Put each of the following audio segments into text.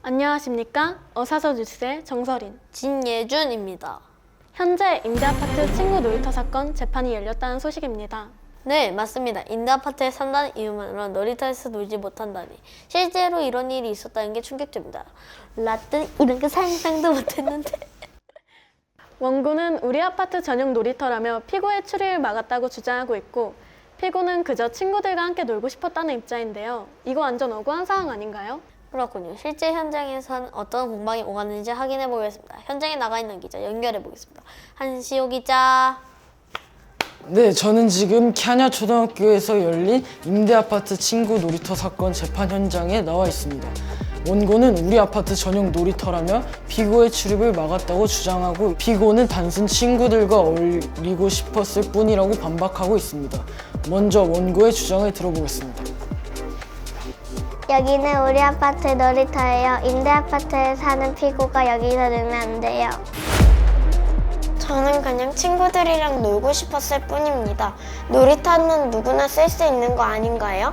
안녕하십니까? 어사서주스의 정설인 진예준입니다. 현재 임대아파트 친구 놀이터 사건 재판이 열렸다는 소식입니다. 네, 맞습니다. 임대아파트에 산다는 이유만으로 놀이터에서 놀지 못한다니 실제로 이런 일이 있었다는 게 충격적입니다. 라뜬 이런 거 상상도 못했는데. 원고는 우리 아파트 전용 놀이터라며 피고의 출입을 막았다고 주장하고 있고, 피고는 그저 친구들과 함께 놀고 싶었다는 입장인데요. 이거 완전 억울한 상황 아닌가요? 그렇군요. 실제 현장에선 어떤 공방이 오갔는지 확인해 보겠습니다. 현장에 나가 있는 기자 연결해 보겠습니다. 한시호 기자. 네, 저는 지금 캬냐 초등학교에서 열린 임대아파트 친구 놀이터 사건 재판 현장에 나와 있습니다. 원고는 우리 아파트 전용 놀이터라며 피고의 출입을 막았다고 주장하고, 피고는 단순 친구들과 어울리고 싶었을 뿐이라고 반박하고 있습니다. 먼저 원고의 주장을 들어보겠습니다. 여기는 우리 아파트 놀이터예요. 임대아파트에 사는 피고가 여기서 놀면 안 돼요. 저는 그냥 친구들이랑 놀고 싶었을 뿐입니다. 놀이터는 누구나 쓸 수 있는 거 아닌가요?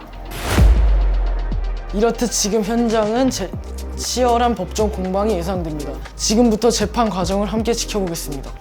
이렇듯 지금 현장은 치열한 법정 공방이 예상됩니다. 지금부터 재판 과정을 함께 지켜보겠습니다.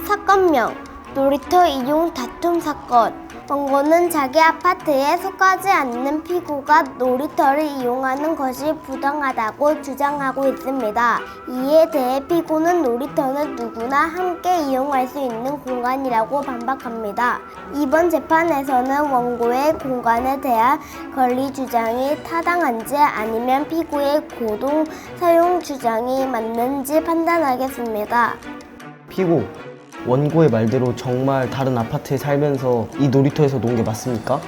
사건명 놀이터 이용 다툼 사건. 원고는 자기 아파트에 속하지 않는 피고가 놀이터를 이용하는 것이 부당하다고 주장하고 있습니다. 이에 대해 피고는 놀이터는 누구나 함께 이용할 수 있는 공간이라고 반박합니다. 이번 재판에서는 원고의 공간에 대한 권리 주장이 타당한지 아니면 피고의 고동 사용 주장이 맞는지 판단하겠습니다. 피고, 원고의 말대로 정말 다른 아파트에 살면서 이 놀이터에서 논 게 맞습니까?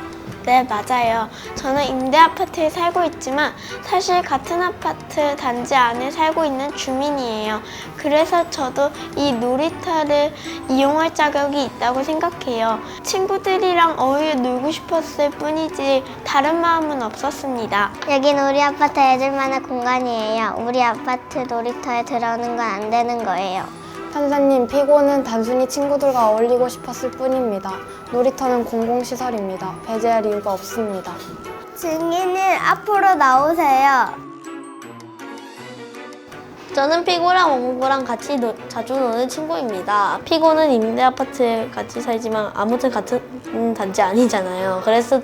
네, 맞아요. 저는 임대아파트에 살고 있지만 사실 같은 아파트 단지 안에 살고 있는 주민이에요. 그래서 저도 이 놀이터를 이용할 자격이 있다고 생각해요. 친구들이랑 어울려 놀고 싶었을 뿐이지 다른 마음은 없었습니다. 여긴 우리 아파트 애들만의 공간이에요. 우리 아파트 놀이터에 들어오는 건 안 되는 거예요. 판사님, 피고는 단순히 친구들과 어울리고 싶었을 뿐입니다. 놀이터는 공공시설입니다. 배제할 이유가 없습니다. 증인은 앞으로 나오세요. 저는 피고랑 원고랑 같이 자주 노는 친구입니다. 피고는 임대아파트에 같이 살지만 아무튼 같은 단지 아니잖아요. 그래서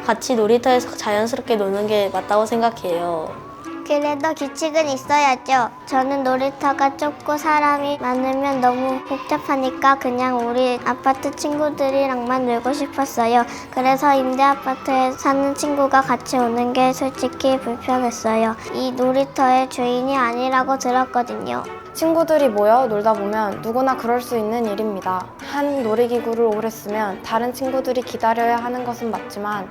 같이 놀이터에서 자연스럽게 노는 게 맞다고 생각해요. 그래도 규칙은 있어야죠. 저는 놀이터가 좁고 사람이 많으면 너무 복잡하니까 그냥 우리 아파트 친구들이랑만 놀고 싶었어요. 그래서 임대아파트에 사는 친구가 같이 오는 게 솔직히 불편했어요. 이 놀이터의 주인이 아니라고 들었거든요. 친구들이 모여 놀다 보면 누구나 그럴 수 있는 일입니다. 한 놀이기구를 오래 쓰면 다른 친구들이 기다려야 하는 것은 맞지만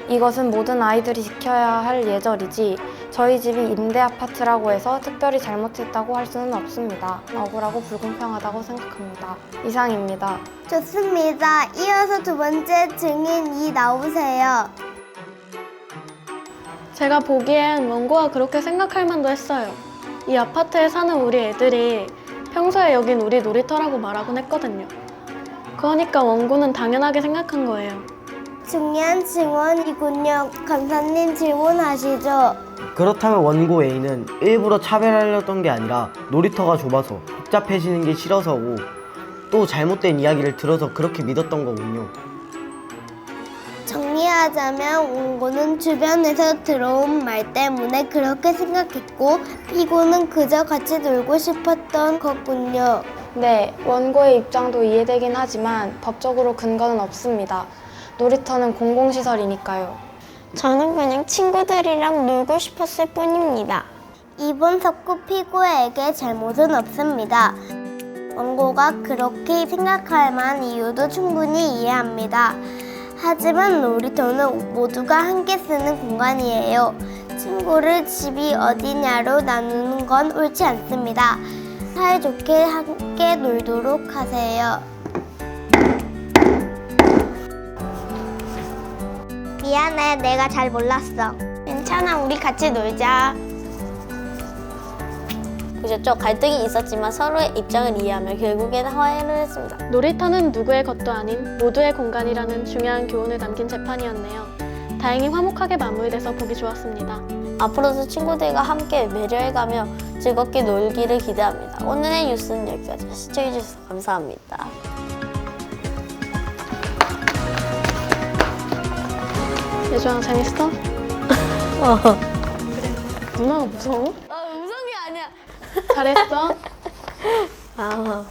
이것은 모든 아이들이 지켜야 할 예절이지 저희 집이 임대아파트라고 해서 특별히 잘못했다고 할 수는 없습니다. 억울하고 불공평하다고 생각합니다. 이상입니다. 좋습니다. 이어서 두 번째 증인이 나오세요. 제가 보기엔 원고가 그렇게 생각할 만도 했어요. 이 아파트에 사는 우리 애들이 평소에 여긴 우리 놀이터라고 말하곤 했거든요. 그러니까 원고는 당연하게 생각한 거예요. 중요한 증언이군요. 감사님 질문하시죠. 그렇다면 원고 A는 일부러 차별하려던 게 아니라 놀이터가 좁아서 복잡해지는 게 싫어서고 또 잘못된 이야기를 들어서 그렇게 믿었던 거군요. 정리하자면 원고는 주변에서 들어온 말 때문에 그렇게 생각했고 피고는 그저 같이 놀고 싶었던 거군요. 네, 원고의 입장도 이해되긴 하지만 법적으로 근거는 없습니다. 놀이터는 공공시설이니까요. 저는 그냥 친구들이랑 놀고 싶었을 뿐입니다. 이번 석구 피고에게 잘못은 없습니다. 원고가 그렇게 생각할 만한 이유도 충분히 이해합니다. 하지만 놀이터는 모두가 함께 쓰는 공간이에요. 친구를 집이 어디냐로 나누는 건 옳지 않습니다. 사이좋게 함께 놀도록 하세요. 미안해, 내가 잘 몰랐어. 괜찮아, 우리 같이 놀자. 보셨죠? 갈등이 있었지만 서로의 입장을 이해하며 결국에는 화해를 했습니다. 놀이터는 누구의 것도 아닌 모두의 공간이라는 중요한 교훈을 남긴 재판이었네요. 다행히 화목하게 마무리돼서 보기 좋았습니다. 앞으로도 친구들과 함께 매려해가며 즐겁게 놀기를 기대합니다. 오늘의 뉴스는 여기까지. 시청해주셔서 감사합니다. 예주야 재밌어? 누나가 무서워? 무서운 게 아니야. 잘했어? 아,